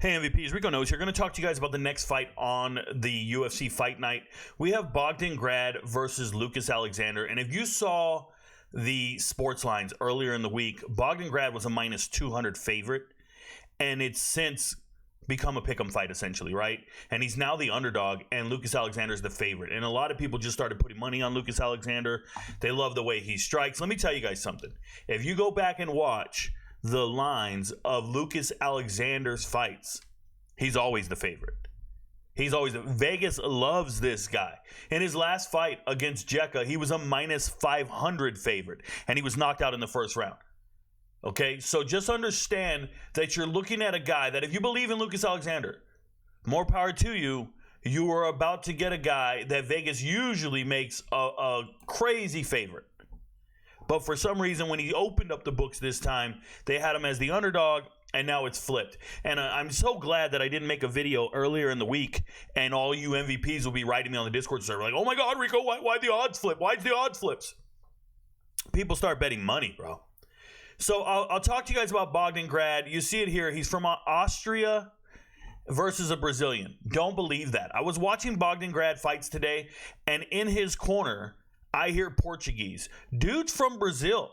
Hey MVPs, Rico Knows here. Going to talk to you guys about the next fight on the UFC Fight Night. We have Bogdan Grad versus Lucas Alexander. And if you saw the sports lines earlier in the week, Bogdan Grad was a minus 200 favorite. And it's since become a pick'em fight essentially, right? And he's now the underdog and Lucas Alexander is the favorite. And a lot of people just started putting money on Lucas Alexander. They love the way he strikes. Let me tell you guys something. If you go back and watch the lines of Lucas Alexander's fights, he's always the favorite. Vegas loves this guy. In his last fight against Jekka, he was a minus 500 favorite, and he was knocked out in the first round. Okay, so just understand that you're looking at a guy that if you believe in Lucas Alexander, more power to you. You are about to get a guy that Vegas usually makes a crazy favorite. But for some reason, when he opened up the books this time, they had him as the underdog, and now it's flipped. And I'm so glad that I didn't make a video earlier in the week, and all you MVPs will be writing me on the Discord server like, oh my God, Rico, why the odds flip? Why's the odds flips? People start betting money, bro. So I'll talk to you guys about Bogdan Grad. You see it here. He's from Austria versus a Brazilian. Don't believe that. I was watching Bogdan Grad fights today, and in his corner, I hear Portuguese. Dude's from Brazil.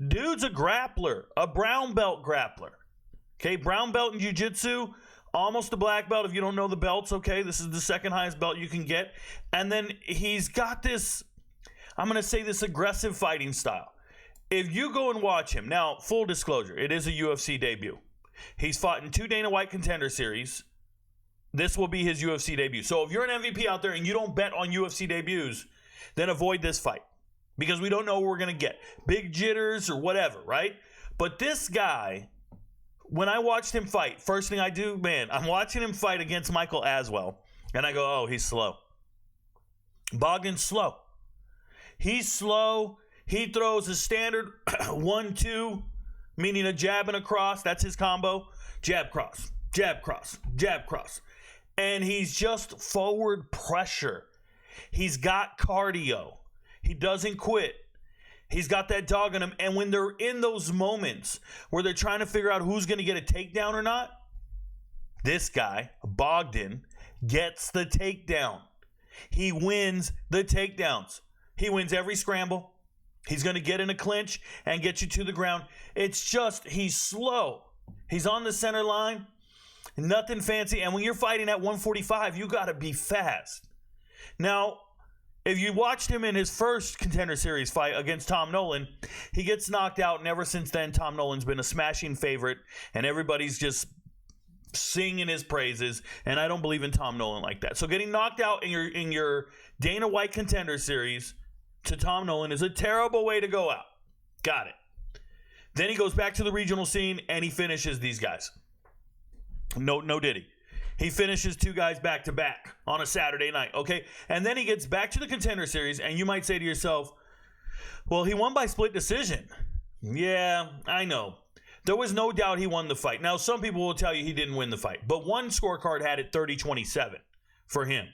Dude's a grappler, a brown belt grappler. Okay, brown belt in jiu-jitsu, almost a black belt if you don't know the belts, okay? This is the second highest belt you can get. And then he's got this, I'm going to say this aggressive fighting style. If you go and watch him, now, full disclosure, it is a UFC debut. He's fought in 2 Dana White Contender Series. This will be his UFC debut. So if you're an MVP out there and you don't bet on UFC debuts, then avoid this fight because we don't know what we're going to get. Big jitters or whatever, right? But this guy, when I watched him fight, first thing I do, man, I'm watching him fight against Michael Aswell, and I go, oh, he's slow. Bogdan's slow. He's slow. He throws a standard 1-2, meaning a jab and a cross. That's his combo. Jab, cross, jab, cross, jab, cross. And he's just forward pressure. He's got cardio. He doesn't quit. He's got that dog in him. And when they're in those moments where they're trying to figure out who's going to get a takedown or not, this guy, Bogdan, gets the takedown. He wins the takedowns. He wins every scramble. He's going to get in a clinch and get you to the ground. It's just, he's slow. He's on the center line. Nothing fancy. And when you're fighting at 145, you got to be fast. Now, if you watched him in his first Contender Series fight against Tom Nolan, he gets knocked out, and ever since then, Tom Nolan's been a smashing favorite, and everybody's just singing his praises, and I don't believe in Tom Nolan like that. So getting knocked out in your Dana White Contender Series to Tom Nolan is a terrible way to go out. Got it. Then he goes back to the regional scene, and he finishes these guys. No diddy. He finishes 2 guys back-to-back on a Saturday night, okay? And then he gets back to the Contender Series, and you might say to yourself, well, he won by split decision. Yeah, I know. There was no doubt he won the fight. Now, some people will tell you he didn't win the fight, but one scorecard had it 30-27 for him.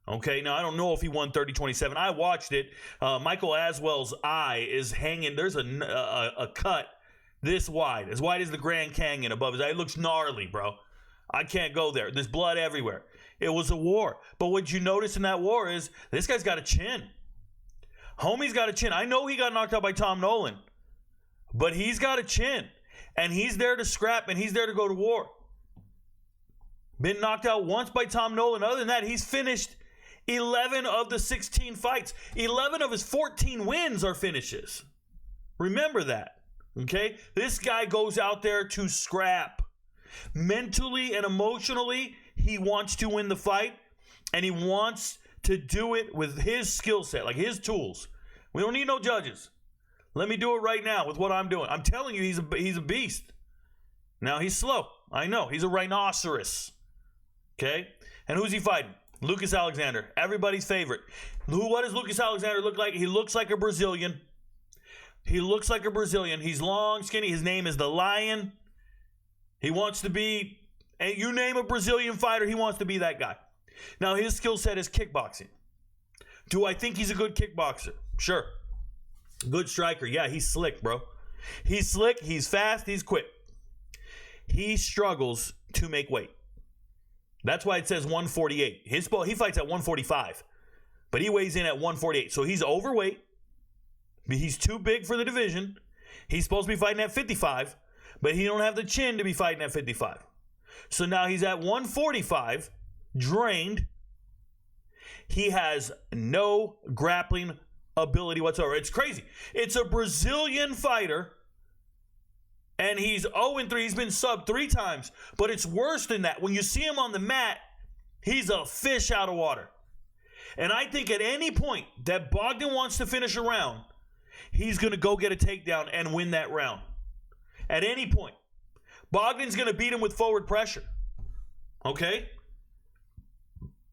Okay, now I don't know if he won 30-27. I watched it. Michael Aswell's eye is hanging. There's a cut this wide as as the Grand Canyon above his eye. It looks gnarly, bro. I can't go there. There's blood everywhere. It was a war. But what you notice in that war is this guy's got a chin. Homie's got a chin. I know he got knocked out by Tom Nolan, but he's got a chin. And he's there to scrap, and he's there to go to war. Been knocked out once by Tom Nolan. Other than that, he's finished 11 of the 16 fights. 11 of his 14 wins are finishes. Remember that, okay? This guy goes out there to scrap. Mentally and emotionally, he wants to win the fight, and he wants to do it with his skill set, like his tools. We don't need no judges. Let me do it right now with what I'm doing. I'm telling you, he's a beast. Now, he's slow. I know. He's a rhinoceros. Okay? And who's he fighting? Lucas Alexander. Everybody's favorite. What does Lucas Alexander look like? He looks like a Brazilian. He's long, skinny. His name is the Lion. He wants to be, and you name a Brazilian fighter, he wants to be that guy. Now, his skill set is kickboxing. Do I think he's a good kickboxer? Sure. Good striker. Yeah, he's slick, bro. He's slick, he's fast, he's quick. He struggles to make weight. That's why it says 148. He fights at 145, but he weighs in at 148. So he's overweight. He's too big for the division. He's supposed to be fighting at 55, but he don't have the chin to be fighting at 55. So now he's at 145, drained. He has no grappling ability whatsoever. It's crazy. It's a Brazilian fighter, and he's 0-3. He's been subbed 3 times, but it's worse than that. When you see him on the mat, he's a fish out of water. And I think at any point that Bogdan wants to finish a round, he's going to go get a takedown and win that round. At any point. Bogdan's going to beat him with forward pressure. Okay?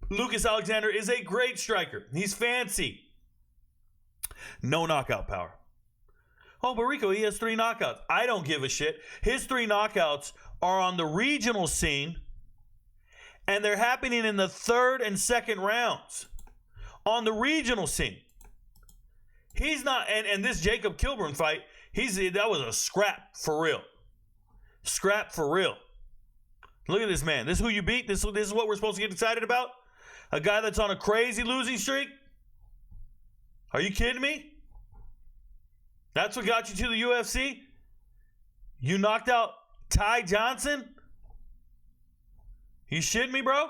Lucas Alexander is a great striker. He's fancy. No knockout power. Oh, but Rico, he has 3 knockouts. I don't give a shit. His 3 knockouts are on the regional scene, and they're happening in the 3rd and 2nd rounds. On the regional scene. He's not, and this Jacob Kilburn fight, that was a scrap for real. Scrap for real. Look at this man. This is who you beat? This is what we're supposed to get excited about? A guy that's on a crazy losing streak? Are you kidding me? That's what got you to the UFC? You knocked out Ty Johnson? You shitting me, bro?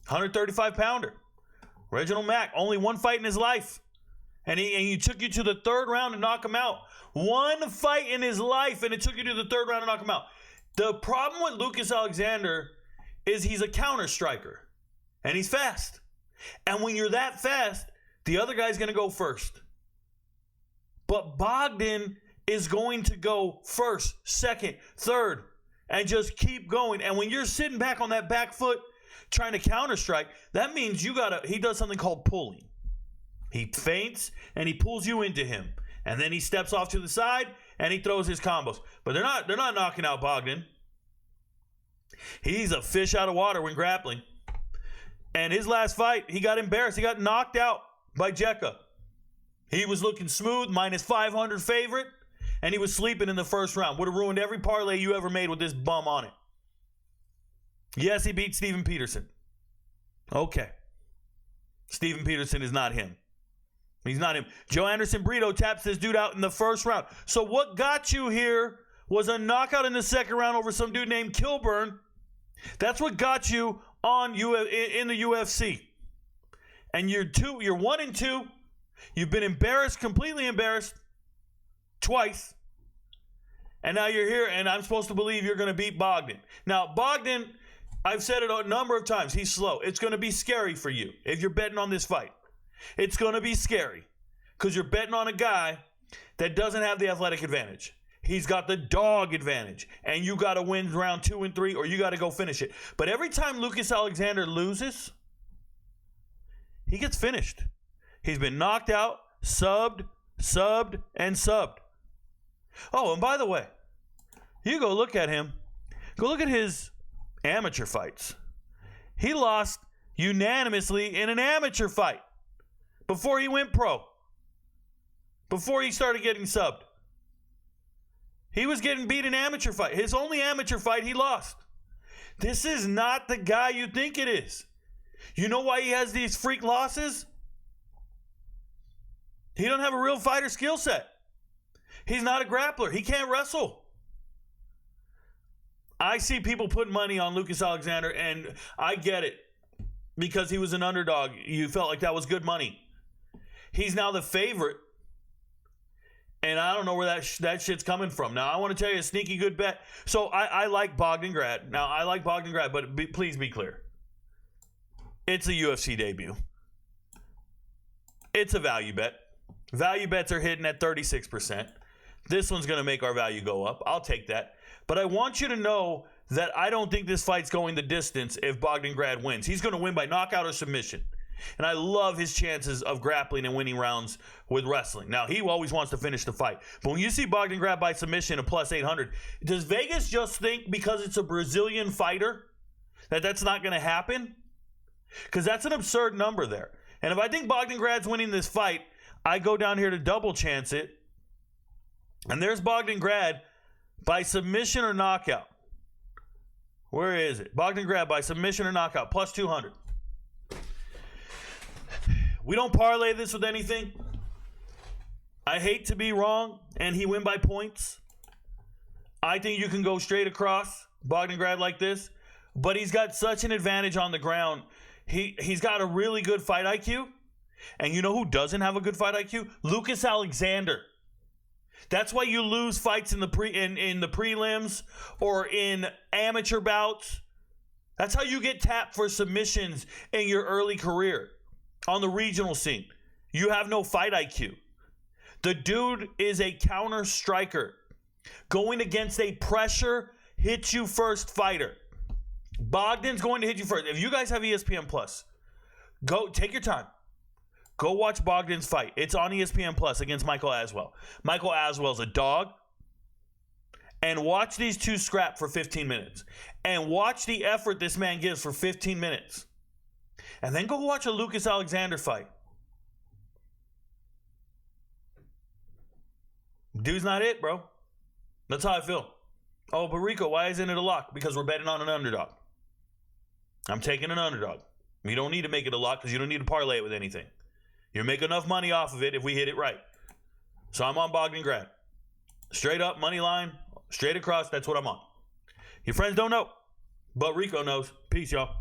135-pounder. Reginald Mack, only 1 fight in his life. And he took you to the 3rd round to knock him out. 1 fight in his life, and it took you to the 3rd round to knock him out. The problem with Lucas Alexander is he's a counter striker. And he's fast. And when you're that fast, the other guy's going to go first. But Bogdan is going to go 1st, 2nd, 3rd, and just keep going. And when you're sitting back on that back foot trying to counter strike, that means he does something called pulling. He feints and he pulls you into him. And then he steps off to the side and he throws his combos. But they're not knocking out Bogdan. He's a fish out of water when grappling. And his last fight, he got embarrassed. He got knocked out by Jekka. He was looking smooth, minus 500 favorite, and he was sleeping in the 1st round. Would have ruined every parlay you ever made with this bum on it. Yes, he beat Steven Peterson. Okay. Steven Peterson is not him. He's not him. Joe Anderson Brito taps this dude out in the 1st round. So what got you here was a knockout in the 2nd round over some dude named Kilburn. That's what got you in the UFC. And you're 1-2. You've been embarrassed, completely embarrassed, twice. And now you're here, and I'm supposed to believe you're going to beat Bogdan. Now, Bogdan, I've said it a number of times, he's slow. It's going to be scary for you if you're betting on this fight. It's going to be scary because you're betting on a guy that doesn't have the athletic advantage. He's got the dog advantage, and you got to win round 2 and 3, or you got to go finish it. But every time Lucas Alexander loses, he gets finished. He's been knocked out, subbed, and subbed. Oh, and by the way, you go look at him. Go look at his amateur fights. He lost unanimously in an amateur fight before he went pro. Before he started getting subbed. He was getting beat in amateur fight. His only amateur fight, he lost. This is not the guy you think it is. You know why he has these freak losses? He don't have a real fighter skill set. He's not a grappler. He can't wrestle. I see people putting money on Lucas Alexander, and I get it. Because he was an underdog. You felt like that was good money. He's now the favorite. And I don't know where that shit's coming from. Now, I want to tell you a sneaky good bet. So, I like Bogdan Grad. Now, I like Bogdan Grad, but please be clear. It's a UFC debut. It's a value bet. Value bets are hitting at 36%. This one's going to make our value go up. I'll take that. But I want you to know that I don't think this fight's going the distance if Bogdan Grad wins. He's going to win by knockout or submission. And I love his chances of grappling and winning rounds with wrestling. Now, he always wants to finish the fight. But when you see Bogdan Grad by submission at plus 800, does Vegas just think because it's a Brazilian fighter that that's not going to happen? Because that's an absurd number there. And if I think Bogdan Grad's winning this fight, I go down here to double chance it. And there's Bogdan Grad by submission or knockout. Where is it? Bogdan Grad by submission or knockout, plus 200. We don't parlay this with anything. I hate to be wrong, and he win by points. I think you can go straight across Bogdan Grad like this, but he's got such an advantage on the ground. He's got a really good fight IQ, and you know who doesn't have a good fight IQ? Lucas Alexander. That's why you lose fights in the prelims or in amateur bouts. That's how you get tapped for submissions in your early career on the regional scene. You have no fight IQ. The dude is a counter striker going against a pressure hit you first fighter. Bogdan's going to hit you first. If you guys have ESPN Plus, go take your time. Go watch Bogdan's fight. It's on ESPN Plus against Michael Aswell. Michael Aswell's a dog. And watch these two scrap for 15 minutes. And watch the effort this man gives for 15 minutes. And then go watch a Lucas Alexander fight. Dude's not it, bro. That's how I feel. Oh, but Rico, why isn't it a lock? Because we're betting on an underdog. I'm taking an underdog. You don't need to make it a lock because you don't need to parlay it with anything. You'll make enough money off of it if we hit it right. So I'm on Bogdan Grad. Straight up, money line, straight across, that's what I'm on. Your friends don't know, but Rico knows. Peace, y'all.